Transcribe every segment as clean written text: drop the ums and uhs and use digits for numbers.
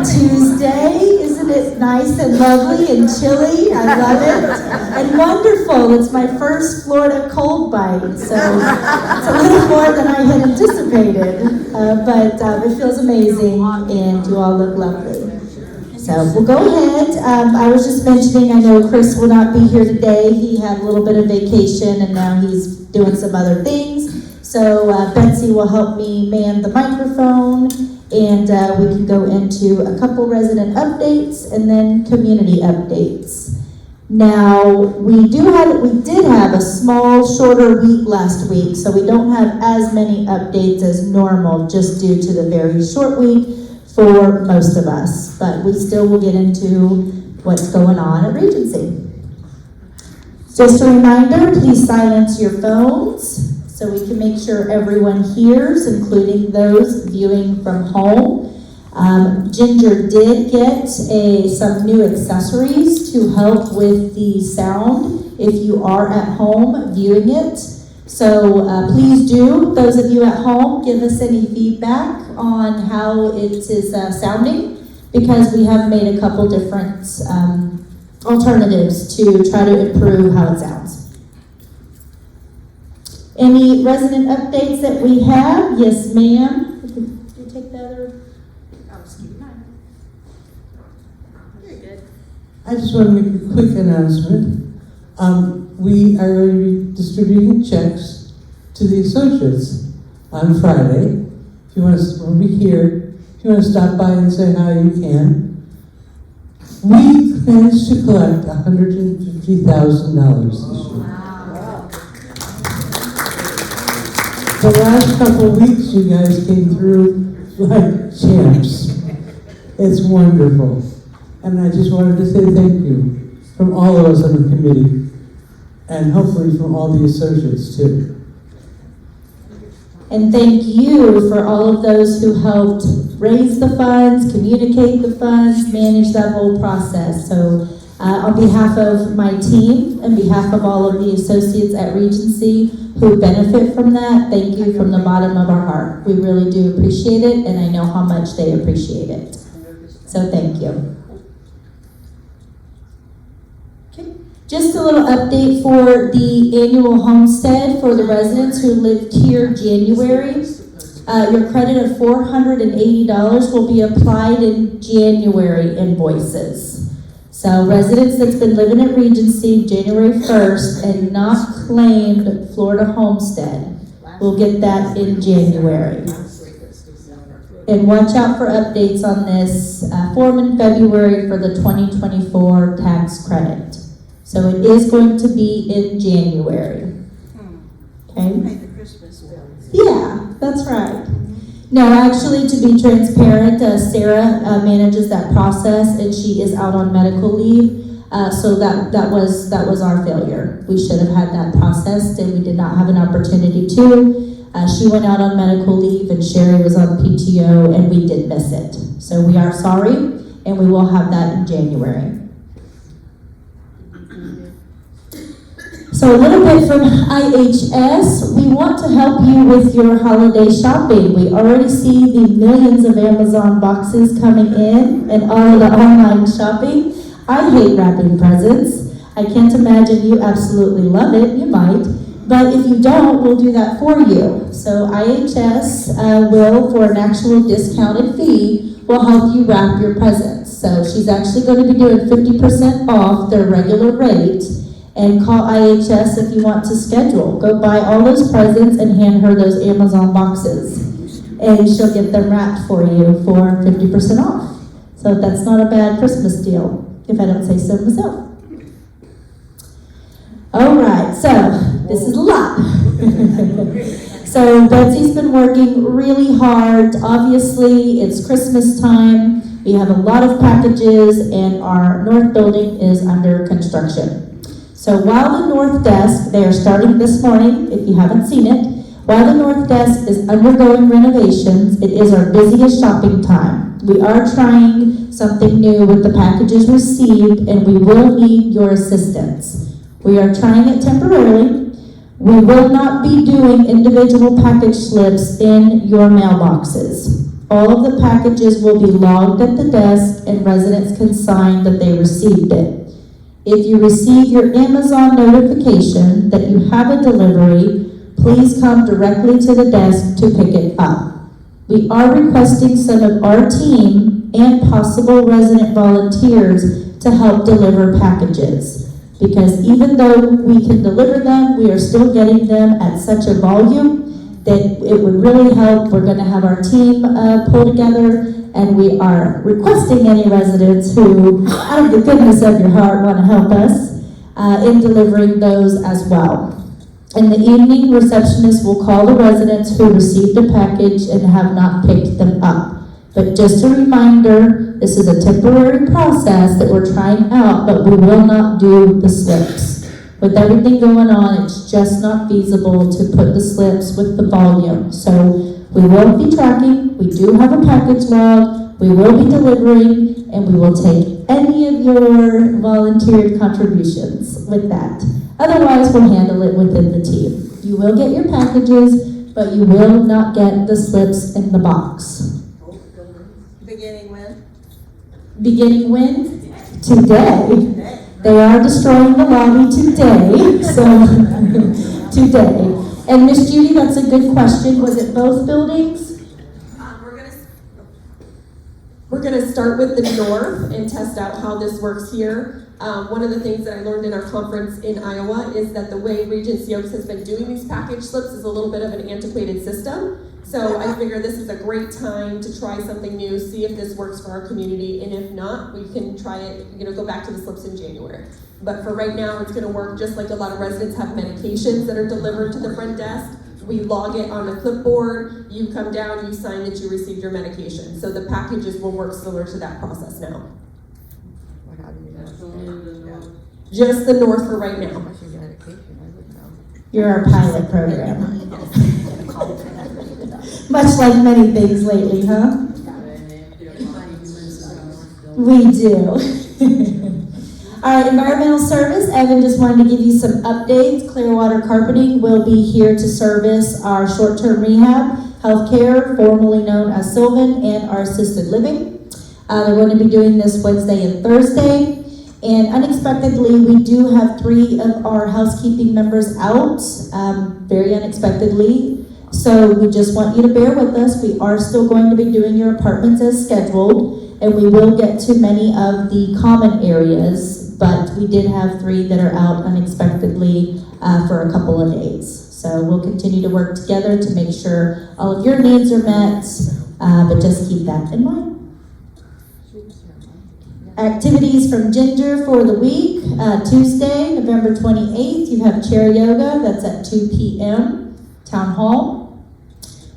Tuesday. Isn't it nice and lovely and chilly? I love it. And wonderful. It's my first Florida cold bite, so it's a little more than I had anticipated. But it feels amazing, and you all look lovely. So we'll go ahead. I was just mentioning, I know Chris will not be here today. He had a little bit of vacation, and now he's doing some other things. So Betsy will help me man the microphone, and we can go into a couple resident updates and then community updates. Now, we did have a small, shorter week last week, so we don't have as many updates as normal, just due to the very short week for most of us. But we still will get into what's going on at Regency. Just a reminder, please silence your phones, so we can make sure everyone hears, including those viewing from home. Ginger did get some new accessories to help with the sound if you are at home viewing it. So please do, those of you at home, give us any feedback on how it is sounding, because we have made a couple different alternatives to try to improve how it sounds. Any resident updates that we have? Yes, ma'am. Did you take the other? I'll just keep mine. Very good. I just want to make a quick announcement. We are going to be distributing checks to the associates on Friday. If you want to, when we're here, if you want to stop by and say hi, you can. We managed to collect $150,000 this year. The last couple of weeks, you guys came through like champs. It's wonderful. And I just wanted to say thank you from all of us on the committee, and hopefully from all the associates too. And thank you for all of those who helped raise the funds, communicate the funds, manage that whole process. So on behalf of my team, and behalf of all of the associates at Regency who benefit from that, thank you from the bottom of our heart. We really do appreciate it, and I know how much they appreciate it. So thank you. Okay. Just a little update for the annual homestead for the residents who lived here January. Your credit of $480 will be applied in January invoices. So residents that's been living at Regency January 1st and not claimed Florida Homestead will get that in January. And watch out for updates on this form in February for the 2024 tax credit. So it is going to be in January. Okay? Yeah, that's right. No, actually, to be transparent, Sarah manages that process, and she is out on medical leave. So that was our failure. We should have had that processed, and we did not have an opportunity to. She went out on medical leave, and Sherry was on PTO, and we did miss it. So we are sorry, and we will have that in January. So a little bit from IHS, we want to help you with your holiday shopping. We already see the millions of Amazon boxes coming in and all of the online shopping. I hate wrapping presents. I can't imagine you absolutely love it. You might. But if you don't, we'll do that for you. So IHS will, for an actual discounted fee, will help you wrap your presents. So she's actually going to be doing 50% off their regular rate. And call IHS if you want to schedule. Go buy all those presents and hand her those Amazon boxes. And she'll get them wrapped for you for 50% off. So that's not a bad Christmas deal, if I don't say so myself. All right, so this is a lot. So Betsy's been working really hard. Obviously, it's Christmas time. We have a lot of packages, and our north building is under construction. So while the north desk, they are starting this morning, if you haven't seen it, while the north desk is undergoing renovations, it is our busiest shopping time. We are trying something new with the packages received, and we will need your assistance. We are trying it temporarily. We will not be doing individual package slips in your mailboxes. All of the packages will be logged at the desk and residents can sign that they received it. If you receive your Amazon notification that you have a delivery, please come directly to the desk to pick it up. We are requesting some of our team and possible resident volunteers to help deliver packages. Because even though we can deliver them, we are still getting them at such a volume that it would really help. We're going to have our team pull together, and we are requesting any residents who, out of the goodness of your heart, want to help us in delivering those as well. In the evening, receptionists will call the residents who received a package and have not picked them up. But just a reminder, this is a temporary process that we're trying out, but we will not do the slips. With everything going on, it's just not feasible to put the slips with the volume. So we will be tracking, we do have a package log, we will be delivering, and we will take any of your volunteered contributions with that. Otherwise, we'll handle it within the team. You will get your packages, but you will not get the slips in the box. Beginning when? Beginning when? Today. They are destroying the lobby today, so today. And Miss Judy, that's a good question. Was it both buildings? We're gonna start with the north and test out how this works here. One of the things that I learned in our conference in Iowa is that the way Regency Oaks has been doing these package slips is a little bit of an antiquated system. So I figure this is a great time to try something new, see if this works for our community, and if not, we can try it, go back to the slips in January. But for right now, it's gonna work just like a lot of residents have medications that are delivered to the front desk. We log it on a clipboard, you come down, you sign that you received your medication. So the packages will work similar to that process now. Just the north for right now. You're our pilot program. Much like many things lately, huh? We do. All right, environmental service. Evan just wanted to give you some updates. Clearwater Carpeting will be here to service our short-term rehab, healthcare, formerly known as Sylvan, and our assisted living. They're going to be doing this Wednesday and Thursday. And unexpectedly, we do have 3 of our housekeeping members out, very unexpectedly. So we just want you to bear with us. We are still going to be doing your apartments as scheduled, and we will get to many of the common areas, but we did have 3 that are out unexpectedly for a couple of days. So we'll continue to work together to make sure all of your needs are met, but just keep that in mind. Activities from Ginger for the week. Tuesday, November 28th, you have chair yoga. That's at 2 p.m. Town Hall.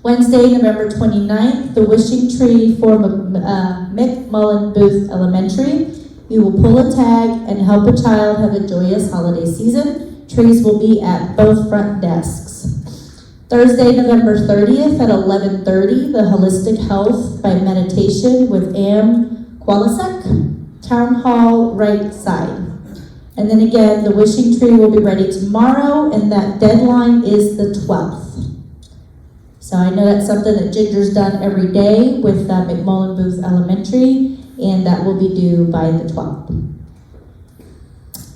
Wednesday, November 29th, the Wishing Tree for McMullen Booth Elementary. You will pull a tag and help a child have a joyous holiday season. Trees will be at both front desks. Thursday, November 30th at 11:30, the Holistic Health by Meditation with Am Qualisek. Town Hall, right side. And then again, the Wishing Tree will be ready tomorrow, and that deadline is the 12th. So I know that's something that Ginger's done every day with McMullen Booth Elementary, and that will be due by the 12th.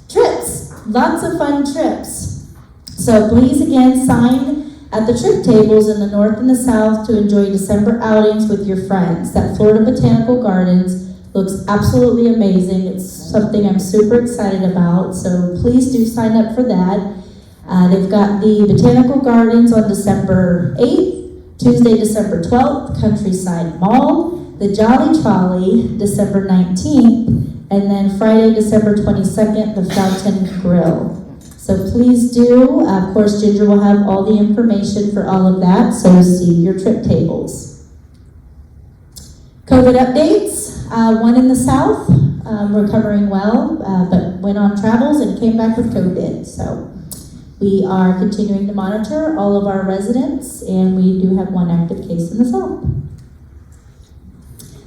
Trips, lots of fun trips. So please again sign at the trip tables in the north and the south to enjoy December outings with your friends. That Florida Botanical Gardens looks absolutely amazing. It's something I'm super excited about, so please do sign up for that. They've got the Botanical Gardens on December 8th, Tuesday, December 12th, Countryside Mall, the Jolly Trolley, December 19th, and then Friday, December 22nd, the Fountain Grill. So please do. Of course, Ginger will have all the information for all of that, so see your trip tables. COVID updates. One in the south, recovering well, but went on travels and came back with COVID. So we are continuing to monitor all of our residents, and we do have 1 active case in the south.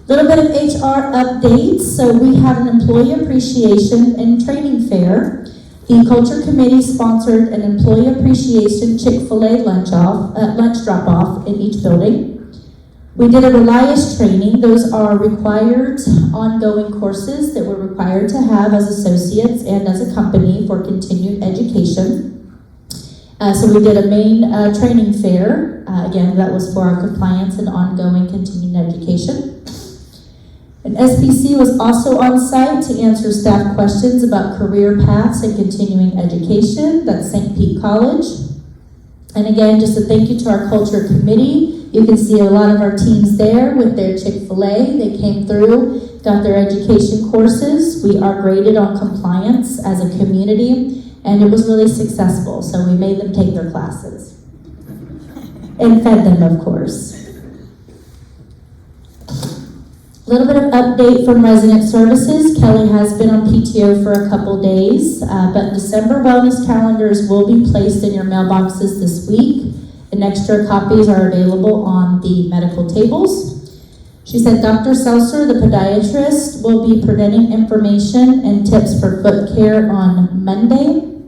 Little bit of HR updates. So we have an employee appreciation and training fair. The Culture Committee sponsored an employee appreciation Chick-fil-A lunch drop-off in each building. We did a Relias training. Those are required ongoing courses that we're required to have as associates and as a company for continued education. So we did a main training fair. Again, that was for our compliance and ongoing continuing education. And SPC was also on site to answer staff questions about career paths and continuing education. That's St. Pete College. And again, just a thank you to our culture committee. You can see a lot of our teams there with their Chick-fil-A. They came through, got their education courses. We are graded on compliance as a community, and it was really successful. So we made them take their classes and fed them, of course. A little bit of update from resident services. Kelly has been on PTO for a couple days, but December wellness calendars will be placed in your mailboxes this week, and extra copies are available on the medical tables. She said Dr. Seltzer, the podiatrist, will be presenting information and tips for foot care on Monday,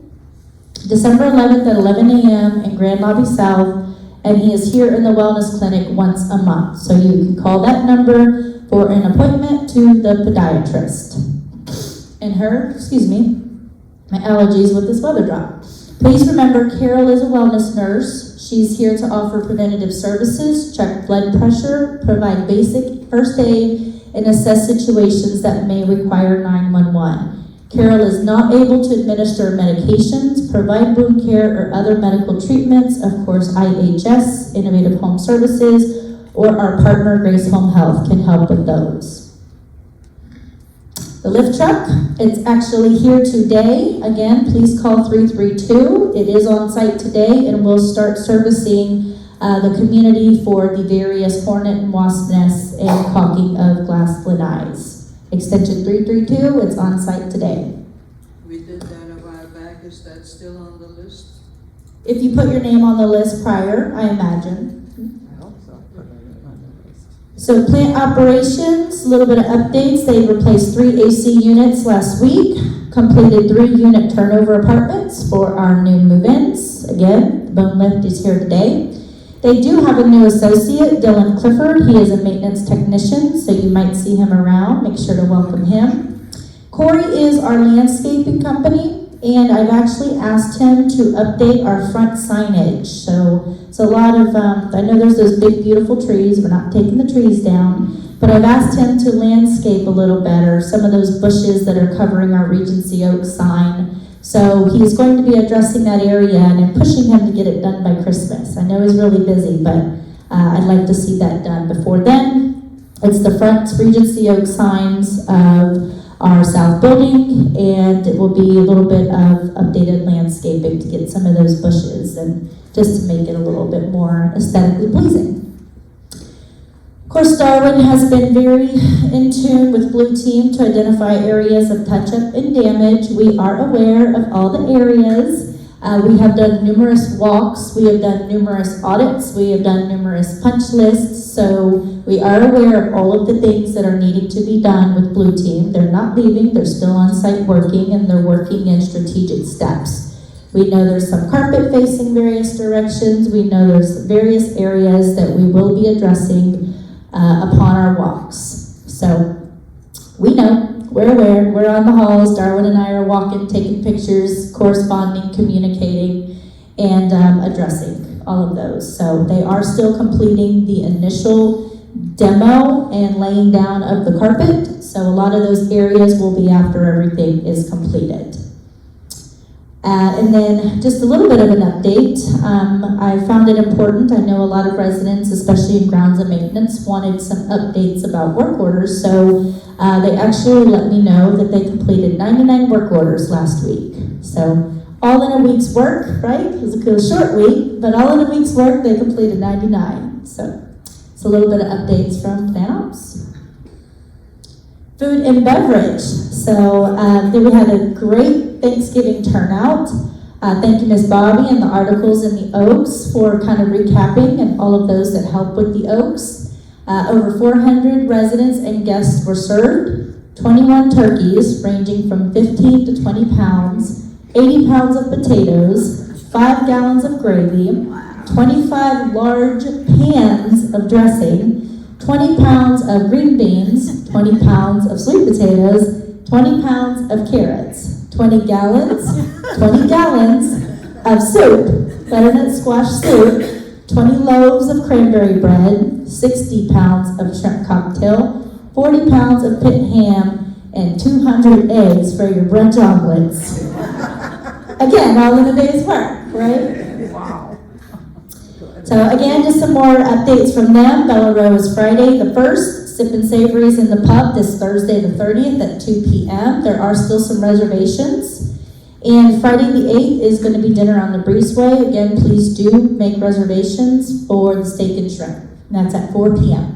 December 11th at 11 a.m. in Grand Lobby South, and he is here in the wellness clinic once a month. So you can call that number for an appointment to the podiatrist. And my allergies with this weather drop. Please remember, Carol is a wellness nurse. She's here to offer preventative services, check blood pressure, provide basic first aid, and assess situations that may require 911. Carol is not able to administer medications, provide wound care or other medical treatments. Of course, IHS, Innovative Home Services, or our partner, Grace Home Health, can help with those. The lift truck, it's actually here today. Again, please call 332. It is on site today, and we'll start servicing the community for the various hornet and wasp nests and caulking of glass lanais. Extension 332, it's on site today. We did that a while back. Is that still on the list? If you put your name on the list prior, I imagine. I hope so. So plant operations, a little bit of updates. They replaced 3 AC units last week, completed 3 unit turnover apartments for our new move-ins. Again, the bone lift is here today. They do have a new associate, Dylan Clifford. He is a maintenance technician, so you might see him around. Make sure to welcome him. Corey is our landscaping company, and I've actually asked him to update our front signage. So it's a lot of, I know there's those big beautiful trees, we're not taking the trees down, but I've asked him to landscape a little better, some of those bushes that are covering our Regency Oaks sign. So he's going to be addressing that area, and I'm pushing him to get it done by Christmas. I know he's really busy, but I'd like to see that done before then. It's the front Regency Oaks signs of our south building, and it will be a little bit of updated landscaping to get some of those bushes and just to make it a little bit more aesthetically pleasing. Of course, Darwin has been very in tune with Blue Team to identify areas of touch-up and damage. We are aware of all the areas. We have done numerous walks. We have done numerous audits. We have done numerous punch lists. So we are aware of all of the things that are needing to be done with Blue Team. They're not leaving. They're still on site working, and they're working in strategic steps. We know there's some carpet facing various directions. We know there's various areas that we will be addressing upon our walks. So we know, we're aware, we're on the halls. Darwin and I are walking, taking pictures, corresponding, communicating, and addressing all of those. So they are still completing the initial demo and laying down of the carpet. So a lot of those areas will be after everything is completed. And then just a little bit of an update. I found it important. I know a lot of residents, especially in grounds and maintenance, wanted some updates about work orders. So they actually let me know that they completed 99 work orders last week. So all in a week's work, right? It was a short week, but all in a week's work, they completed 99. So it's a little bit of updates from Plant Ops. Food and beverage. So then we had a great Thanksgiving turnout. Thank you, Ms. Bobby, and the articles in the Oaks for kind of recapping and all of those that help with the Oaks. Over 400 residents and guests were served. 21 turkeys ranging from 15 to 20 pounds, 80 pounds of potatoes, 5 gallons of gravy, 25 large pans of dressing, 20 pounds of green beans, 20 pounds of sweet potatoes, 20 pounds of carrots, 20 gallons of soup, butternut squash soup, 20 loaves of cranberry bread, 60 pounds of shrimp cocktail, 40 pounds of pit ham, and 200 eggs for your brunch omelets. Again, all in a day's work, right? Wow. So again, just some more updates from them. Bella Rose Friday the 1st, Sippin' Savories in the pub this Thursday the 30th at 2 p.m. There are still some reservations. And Friday the 8th is going to be dinner on the Breezeway. Again, please do make reservations for the steak and shrimp. And that's at 4 p.m.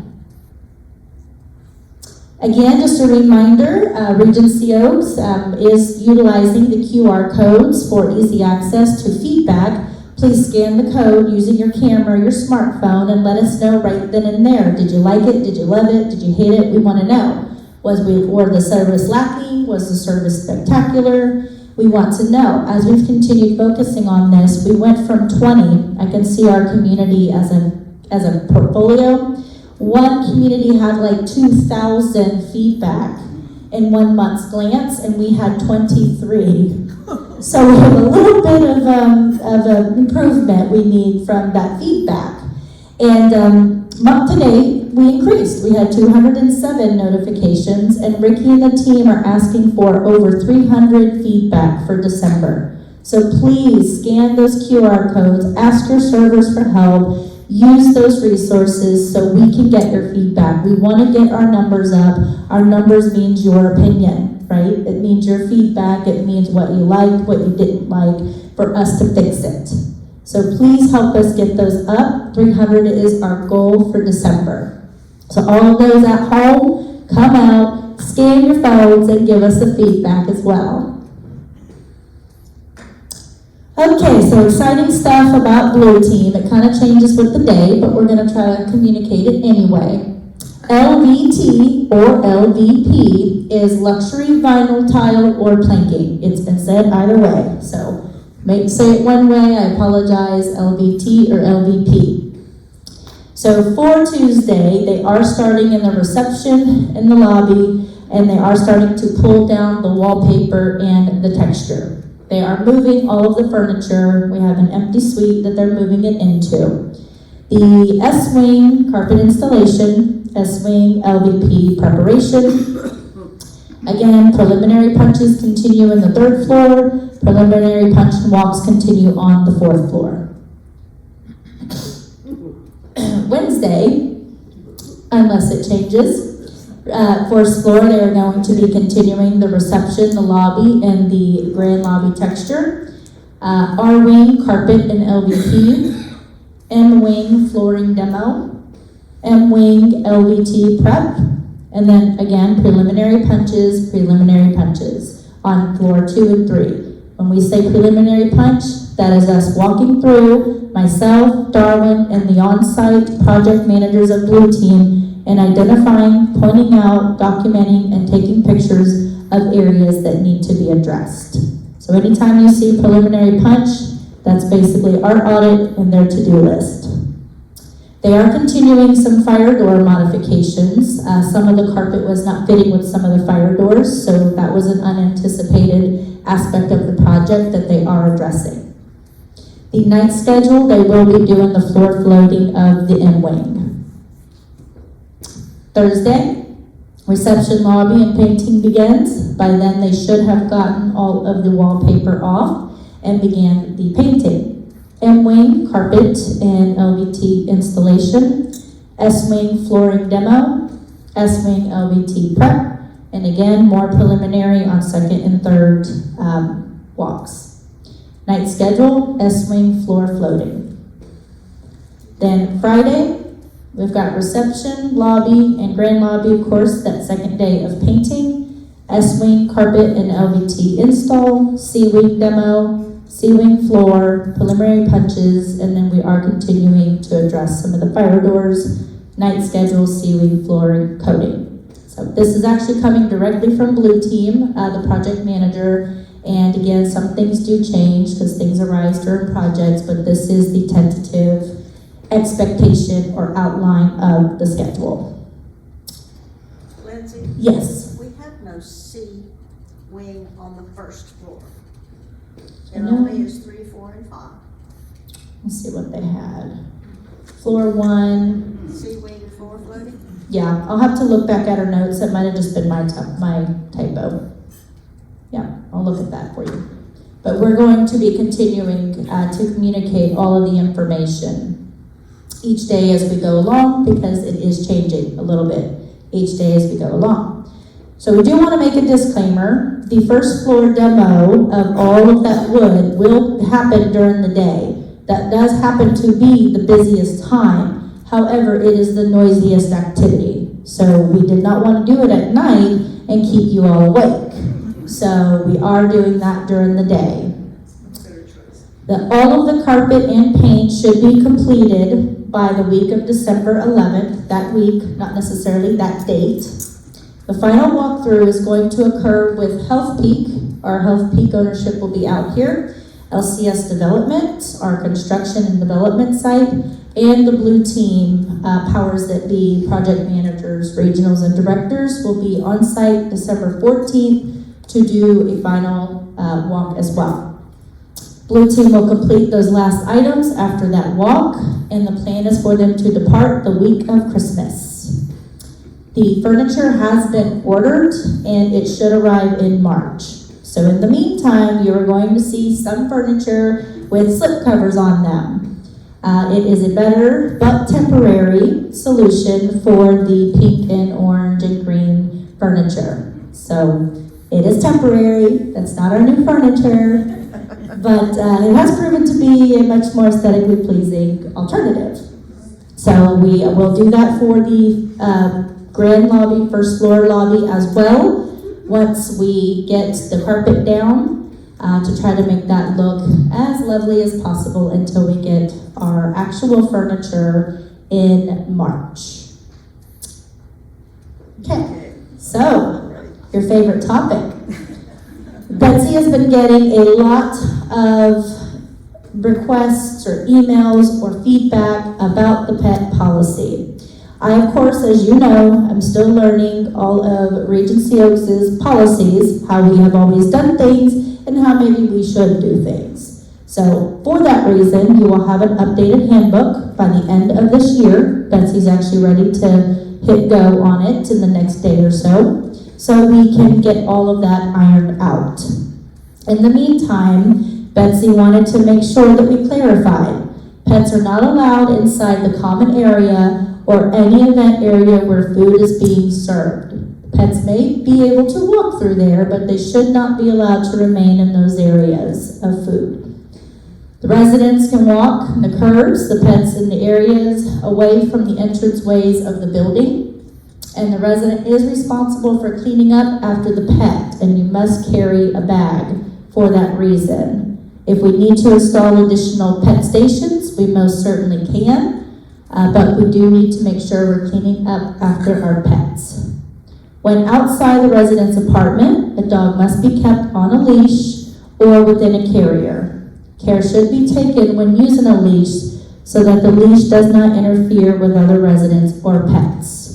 Again, just a reminder, Regency Oaks is utilizing the QR codes for easy access to feedback. Please scan the code using your camera or your smartphone and let us know right then and there. Did you like it? Did you love it? Did you hate it? We want to know. Were the service lacking? Was the service spectacular? We want to know. As we've continued focusing on this, we went from 20. I can see our community as a portfolio. One community had like 2,000 feedback in 1 month's glance, and we had 23. So we have a little bit of an improvement we need from that feedback. And month to date, we increased. We had 207 notifications, and Ricky and the team are asking for over 300 feedback for December. So please scan those QR codes, ask your servers for help, use those resources so we can get your feedback. We want to get our numbers up. Our numbers means your opinion, right? It means your feedback. It means what you liked, what you didn't like, for us to fix it. So please help us get those up. 300 is our goal for December. So all of those at home, come out, scan your phones, and give us the feedback as well. Okay, so exciting stuff about Blue Team. It kind of changes with the day, but we're going to try to communicate it anyway. LVT or LVP is luxury vinyl tile or planking. It's been said either way, so say it one way, I apologize, LVT or LVP. So for Tuesday, they are starting in the reception in the lobby, and they are starting to pull down the wallpaper and the texture. They are moving all of the furniture. We have an empty suite that they're moving it into. The S-Wing carpet installation, S-Wing LVP preparation. Again, preliminary punches continue in the 3rd floor. Preliminary punch and walks continue on the 4th floor. Wednesday, unless it changes, 4th floor, they are going to be continuing the reception, the lobby, and the grand lobby texture. R-Wing carpet and LVP. M-Wing flooring demo. M-Wing LVT prep. And then again, preliminary punches on floor 2 and 3. When we say preliminary punch, that is us walking through, myself, Darwin, and the on-site project managers of Blue Team, and identifying, pointing out, documenting, and taking pictures of areas that need to be addressed. So anytime you see preliminary punch, that's basically our audit and their to-do list. They are continuing some fire door modifications. Some of the carpet was not fitting with some of the fire doors, so that was an unanticipated aspect of the project that they are addressing. The night schedule, they will be doing the floor floating of the M-Wing. Thursday, reception lobby and painting begins. By then, they should have gotten all of the wallpaper off and began the painting. M-Wing carpet and LVT installation, S-Wing flooring demo, S-Wing LVT prep, and again, more preliminary on 2nd and 3rd walks. Night schedule, S-Wing floor floating. Then Friday, we've got reception, lobby, and grand lobby, of course, that 2nd day of painting, S-Wing carpet and LVT install, C-Wing demo, C-Wing floor, preliminary punches, and then we are continuing to address some of the fire doors, night schedule, C-Wing floor coating. So this is actually coming directly from Blue Team, the project manager, and again, some things do change because things arise during projects, but this is the tentative expectation or outline of the schedule. Lindsay, Yes. we have no C wing on the first floor. I It know. only is 3, 4, and 5. Let's see what they had. Floor 1, C wing floor floating? yeah, I'll have to look back at our notes. That might have just been my typo. Yeah, I'll look at that for you. But we're going to be continuing to communicate all of the information each day as we go along, because it is changing a little bit each day as we go along. So we do want to make a disclaimer. The first floor demo of all of that wood will happen during the day. That does happen to be the busiest time. However, it is the noisiest activity. So we did not want to do it at night and keep you all awake. So we are doing that during the day. All of the carpet and paint should be completed by the week of December 11th, that week, not necessarily that date. The final walkthrough is going to occur with Health Peak. Our Health Peak ownership will be out here. LCS Development, our construction and development site, and the Blue Team, powers that be, project managers, regionals, and directors will be on site December 14th to do a final walk as well. Blue Team will complete those last items after that walk, and the plan is for them to depart the week of Christmas. The furniture has been ordered, and it should arrive in March. So in the meantime, you are going to see some furniture with slip covers on them. It is a better but temporary solution for the pink and orange and green furniture. So it is temporary. That's not our new furniture. But it has proven to be a much more aesthetically pleasing alternative. So we will do that for the grand lobby, first floor lobby as well, once we get the carpet down, to try to make that look as lovely as possible until we get our actual furniture in March. Okay, so your favorite topic. Betsy has been getting a lot of requests or emails or feedback about the pet policy. I, of course, as you know, I'm still learning all of Regency Oaks' policies, how we have always done things, and how maybe we should do things. So for that reason, you will have an updated handbook by the end of this year. Betsy's actually ready to hit go on it in the next day or so we can get all of that ironed out. In the meantime, Betsy wanted to make sure that we clarified. Pets are not allowed inside the common area or any event area where food is being served. Pets may be able to walk through there, but they should not be allowed to remain in those areas of food. The residents can walk the curbs, the pets in the areas away from the entranceways of the building. And the resident is responsible for cleaning up after the pet, and you must carry a bag for that reason. If we need to install additional pet stations, we most certainly can, but we do need to make sure we're cleaning up after our pets. When outside the resident's apartment, a dog must be kept on a leash or within a carrier. Care should be taken when using a leash so that the leash does not interfere with other residents or pets.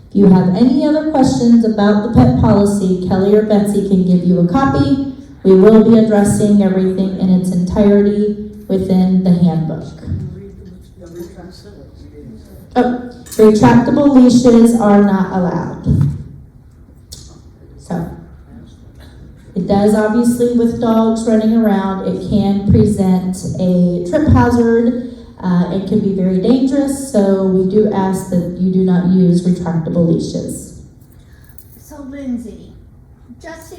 If you have any other questions about the pet policy, Kelly or Betsy can give you a copy. We will be addressing everything in its entirety within the handbook. Oh, retractable leashes are not allowed. So, it does obviously, with dogs running around, it can present a trip hazard. It can be very dangerous, so we do ask that you do not use retractable leashes. So Lindsay, just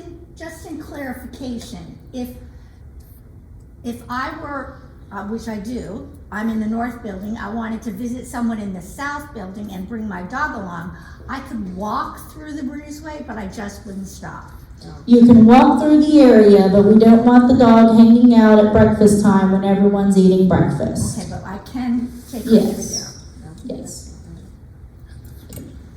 in clarification, if I were, which I do, I'm in the north building, I wanted to visit someone in the south building and bring my dog along, I could walk through the breezeway, but I just wouldn't stop. You can walk through the area, but we don't want the dog hanging out at breakfast time when everyone's eating breakfast. Okay, but I can take her through Yes. Yes.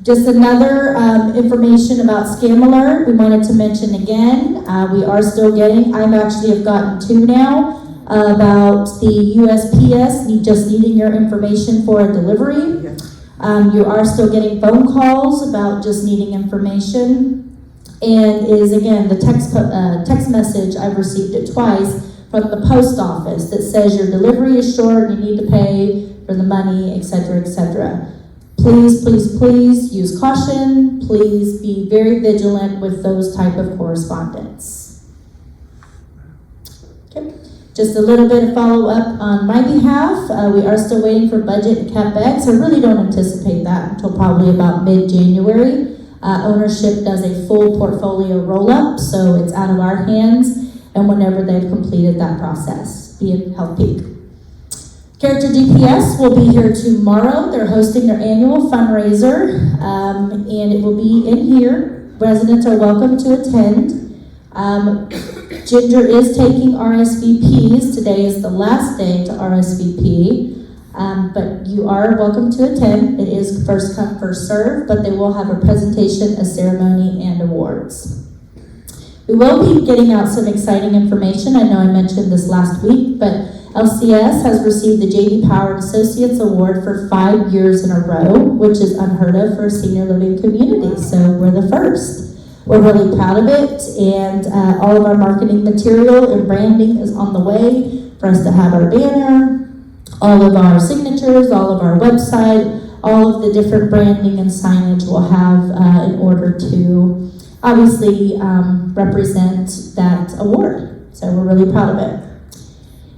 Just another information about Scam Alert. We wanted to mention again, we are still getting, I've actually have gotten 2 now, about the USPS just needing your information for a delivery. You are still getting phone calls about just needing information. And is again the text message, I've received it twice from the post office that says your delivery is short, you need to pay for the money, etc., etc. Please, please, please use caution. Please be very vigilant with those type of correspondence. Okay. Just a little bit of follow-up on my behalf. We are still waiting for budget and CapEx. I really don't anticipate that until probably about mid-January. Ownership does a full portfolio roll-up, so it's out of our hands, and whenever they've completed that process, be in Health Peak. Character GPS will be here tomorrow. They're hosting their annual fundraiser, and it will be in here. Residents are welcome to attend. Ginger is taking RSVPs. Today is the last day to RSVP, but you are welcome to attend. It is first come, first serve, but they will have a presentation, a ceremony, and awards. We will be getting out some exciting information. I know I mentioned this last week, but LCS has received the J.D. Power Associates Award for 5 years in a row, which is unheard of for a senior living community, so we're the first. We're really proud of it, and all of our marketing material and branding is on the way for us to have our banner, all of our signatures, all of our website, all of the different branding and signage we'll have in order to obviously represent that award. So we're really proud of it.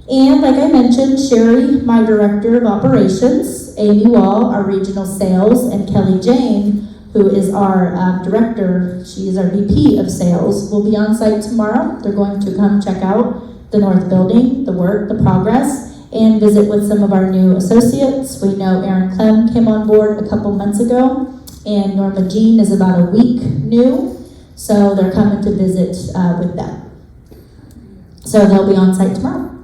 And like I mentioned, Sherry, my Director of Operations, Amy Wall, our Regional Sales, and Kelly Jane, who is our director, she is our VP of Sales, will be on site tomorrow. They're going to come check out the North Building, the work, the progress, and visit with some of our new associates. We know Erin Clem came on board a couple months ago, and Norma Jean is about a week new, so they're coming to visit with them. So they'll be on site tomorrow.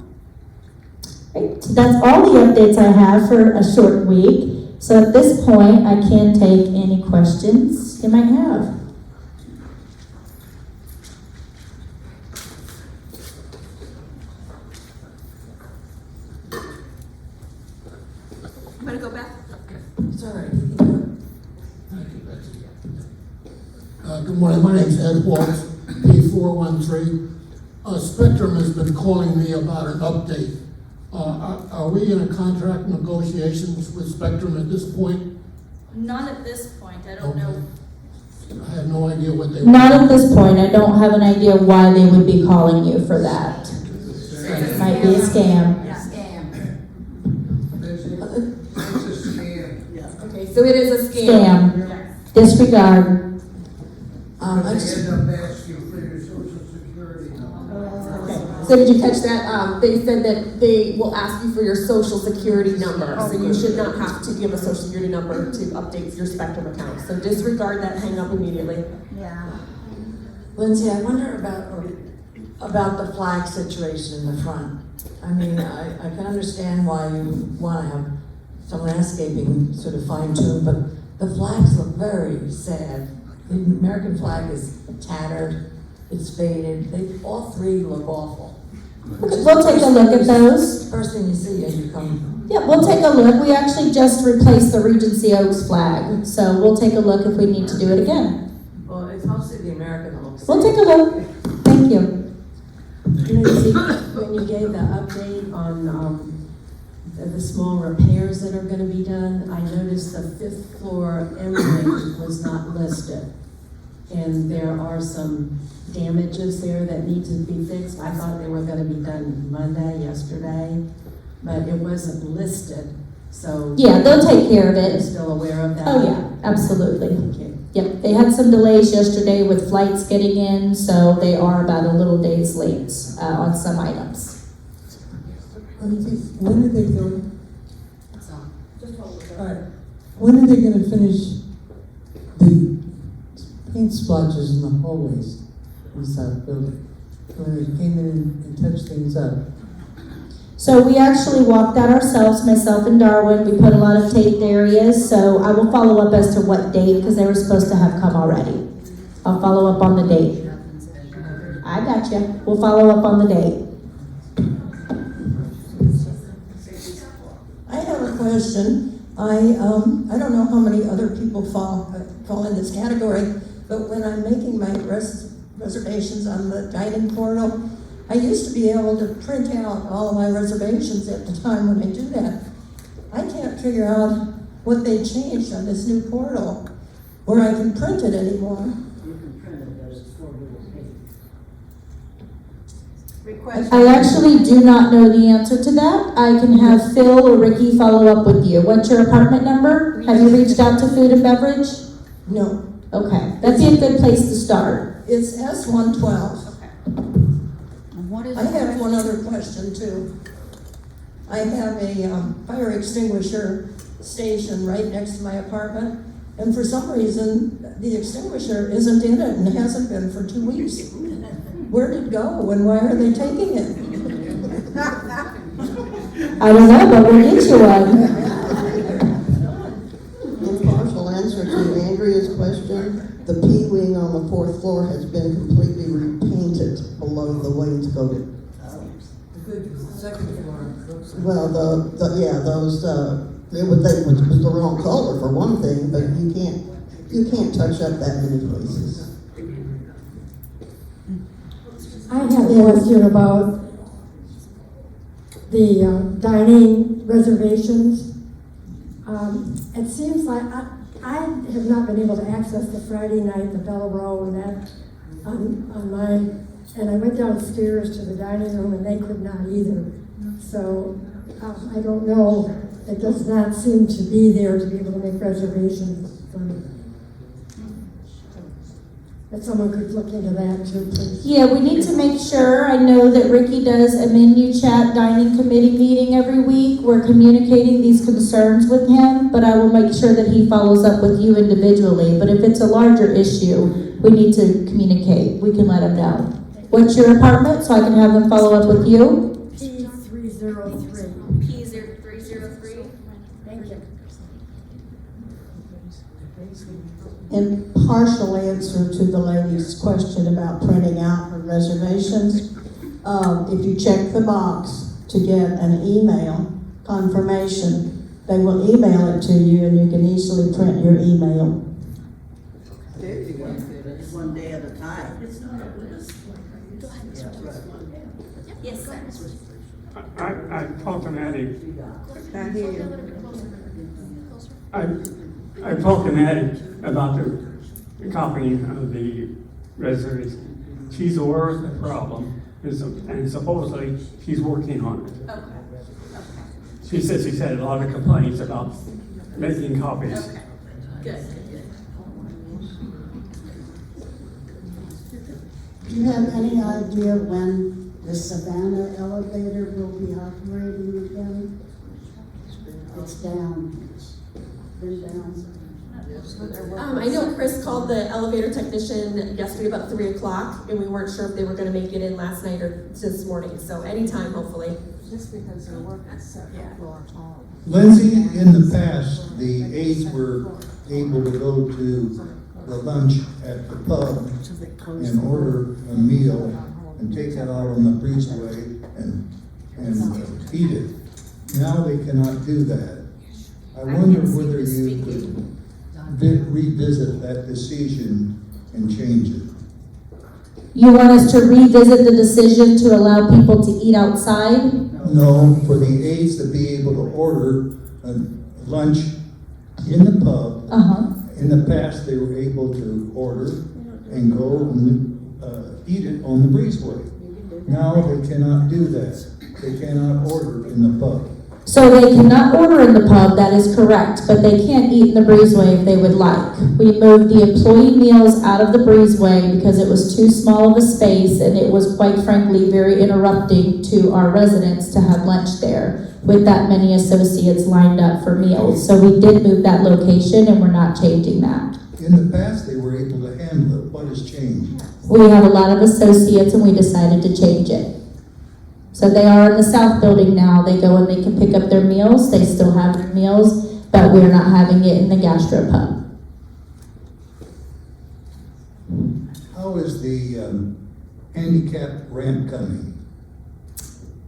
Right, so that's all the updates I have for a short week. So at this point, I can take any questions you might have. I'm gonna go back. Sorry. Good morning, my name's Ed Waltz, P413. Spectrum has been calling me about an update. Are we in a contract negotiations with Spectrum at this point? Not at this point, I don't know. I have no idea what they. Not at this point. I don't have an idea why they would be calling you for that. It might be a scam. It's a scam. Okay, so it is a scam. Scam. Disregard. They end up asking for your social security number. So did you catch that? They said that they will ask you for your social security number, so you should not have to give a social security number to update your Spectrum account. So disregard that, hang up immediately. Yeah. Lindsay, I wonder about the flag situation in the front. I mean, I can understand why you want to have some landscaping sort of fine-tuned, but the flags look very sad. The American flag is tattered, it's faded. All three look awful. We'll take a look at those. First thing you see as you come. Yeah, we'll take a look. We actually just replaced the Regency Oaks flag, so we'll take a look if we need to do it again. Well, it's mostly the American that looks. We'll take a look. Thank you. Lindsay, when you gave the update on the small repairs that are going to be done, I noticed the 5th floor emblem was not listed. And there are some damages there that need to be fixed. I thought they were going to be done yesterday, but it wasn't listed. So Yeah, they'll take care of you're it. still aware of that? Oh yeah, absolutely. Okay. Yep, they had some delays yesterday with flights getting in, so they are about a little days late on some items. When are they going? All right. When are they going to finish the paint splotches in the hallways inside the building? When they came in and touched things up? So we actually walked that ourselves, myself and Darwin. We put a lot of taped areas, so I will follow up as to what date, because they were supposed to have come already. I'll follow up on the date. I got you. We'll follow up on the date. question. I don't know how many other people fall in this category, but when I'm making my reservations on the dining portal, I used to be able to print out all of my reservations at the time when I do that. I can't figure out what they changed on this new portal where I can print it anymore. You can print it, but it's 4 little pages. Request. I actually do not know the answer to that. I can have Phil or Ricky follow up with you. What's your apartment number? Have you reached out to Food and Beverage? No, Okay, that'd be a good place to start. it's S112. And what is I have one other question too. I have a fire extinguisher station right next to my apartment, and for some reason, the extinguisher isn't in it and hasn't been for 2 weeks. Where did it go and why are they taking it? I don't know, but we'll get you one. In partial answer to Andrea's question, the P-wing on the 4th floor has been completely repainted below the wainscoting. The second floor. Well, it was the wrong color for one thing, but you can't touch up that many places. I have a question about the dining reservations. It seems like I have not been able to access the Friday night, the Bella Row, and that on mine. And I went downstairs to the dining room, and they could not either. So I don't know. It does not seem to be there to be able to make reservations. If someone could look into that too, please. Yeah, we need to make sure, I know that Ricky does a menu chat dining committee meeting every week. We're communicating these concerns with him, but I will make sure that he follows up with you individually. But if it's a larger issue, we need to communicate. We can let him know. What's your apartment, so I can have them follow up with you? P303. P0303. Thank you. In partial answer to the lady's question about printing out her reservations, if you check the box to get an email confirmation, they will email it to you and you can easily print your email. It's 1 day at a time. Yes, sir. I talked to Maddie. I talked to Maddie about the copying of the reservation. She's aware of the problem, and supposedly she's working on it. Okay. She says she's had a lot of complaints about making copies. Okay. Good. Do you have any idea when the Savannah elevator will be operating again? It's down. It's been down. I know Chris called the elevator technician yesterday about 3 o'clock, and we weren't sure if they were gonna make it in last night or this morning, so anytime, hopefully. Just because they're working second floor hall. Lindsay, in the past, the aides were able to go to the lunch at the pub and order a meal and take that out on the breezeway and eat it. Now they cannot do that. I wonder whether you could revisit that decision and change it. You want us to revisit the decision to allow people to eat outside? No, for the aides to be able to order lunch in the pub. In the past, they were able to order and go and eat it on the breezeway. Now they cannot do that. They cannot order in the pub. So they cannot order in the pub, that is correct, but they can eat in the breezeway if they would like. We moved the employee meals out of the breezeway because it was too small of a space and it was quite frankly very interrupting to our residents to have lunch there with that many associates lined up for meals. So we did move that location and we're not changing that. In the past, they were able to handle it. What has changed? We have a lot of associates and we decided to change it. So they are in the south building now. They go and they can pick up their meals. They still have their meals, but we're not having it in the gastropub. How is the handicap ramp coming?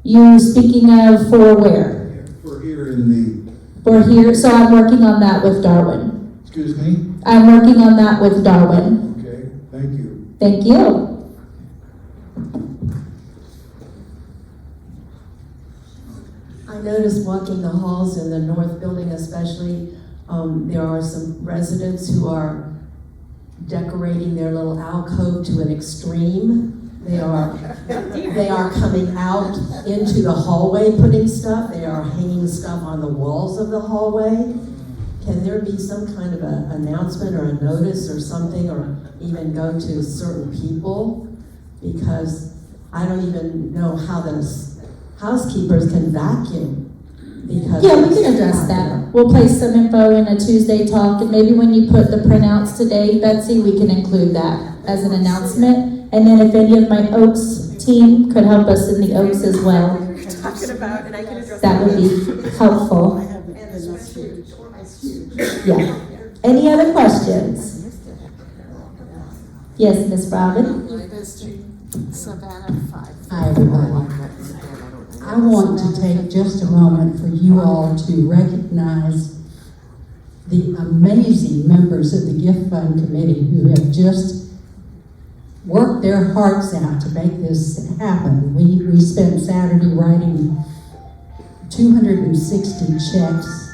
You speaking of for where? For here in We're here, so I'm working on that with Darwin. Excuse me? I'm working on that with Darwin. Okay, thank you. Thank you. I noticed walking the halls in the north building especially, there are some residents who are decorating their little alcove to an extreme. They are coming out into the hallway putting stuff. They are hanging stuff on the walls of the hallway. Can there be some kind of an announcement or a notice or something, or even go to certain people? Because I don't even know how those housekeepers can vacuum. Because Yeah, we can address that. We'll place some info in a Tuesday talk, and maybe when you put the printouts today, Betsy, we can include that as an announcement. And then if any of my Oaks team could help us in the Oaks as well, Talking about, and I can address that would be helpful. Yeah. Any other questions? Yes, Ms. Robin? Savannah 5. Hi, everyone. I want to take just a moment for you all to recognize the amazing members of the Gift Fund Committee who have just worked their hearts out to make this happen. We spent Saturday writing 260 checks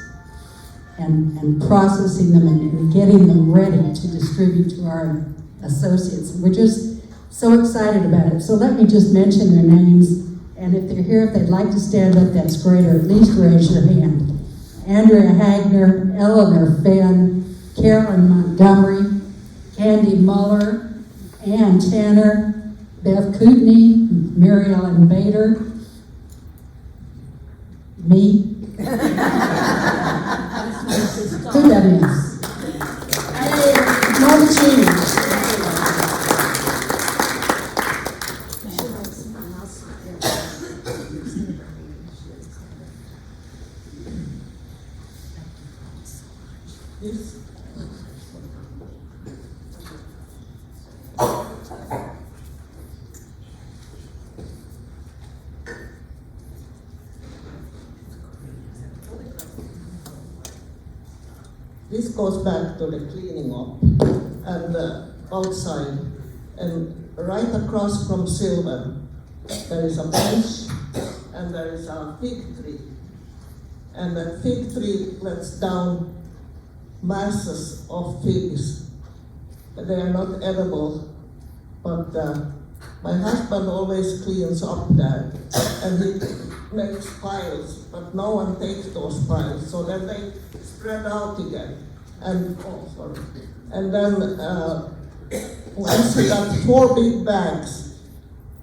and processing them and getting them ready to distribute to our associates. We're just so excited about it. So let me just mention their names. And if they're here, if they'd like to stand up, that's great, or at least raise your hand. Andrea Hagner, Eleanor Fenn, Carolyn Montgomery, Candy Muller, Ann Tanner, Bev Kootenai, Mary Ellen Bader, me. Who that is? Norma Cheney. This goes back to the cleaning up and outside, and right across from Silver, there is a bench and there is a fig tree. And that fig tree lets down masses of figs. They are not edible, but my husband always cleans up that, and he makes piles, but no one takes those piles, so then they spread out again. And and then once he got 4 big bags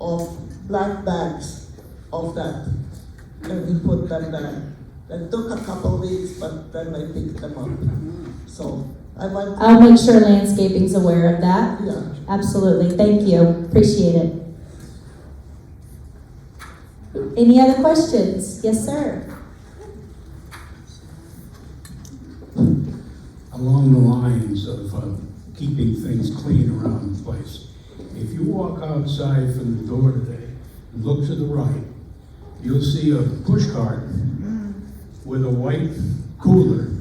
of black bags of that, and he put them there. It took a couple weeks, but then I picked them up. So I'll make sure landscaping's aware of that. Yeah. Absolutely. Thank you. Appreciate it. Any other questions? Yes, sir. Along the lines of keeping things clean around the place. If you walk outside from the door today and look to the right, you'll see a push cart with a white cooler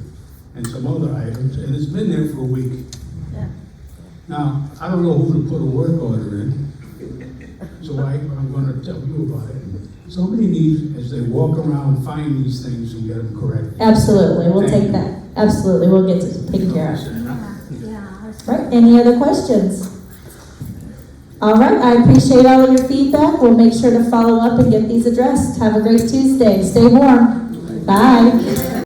and some other items, and it's been there for a week. Yeah. Now, I don't know who to put a work order in, so I'm going to tell you about it. Somebody needs, as they walk around, find these things and get them correct. Absolutely. We'll take that. Absolutely. We'll get to taken care of. Right. Any other questions? All right. I appreciate all of your feedback. We'll make sure to follow up and get these addressed. Have a great Tuesday. Stay warm. Bye.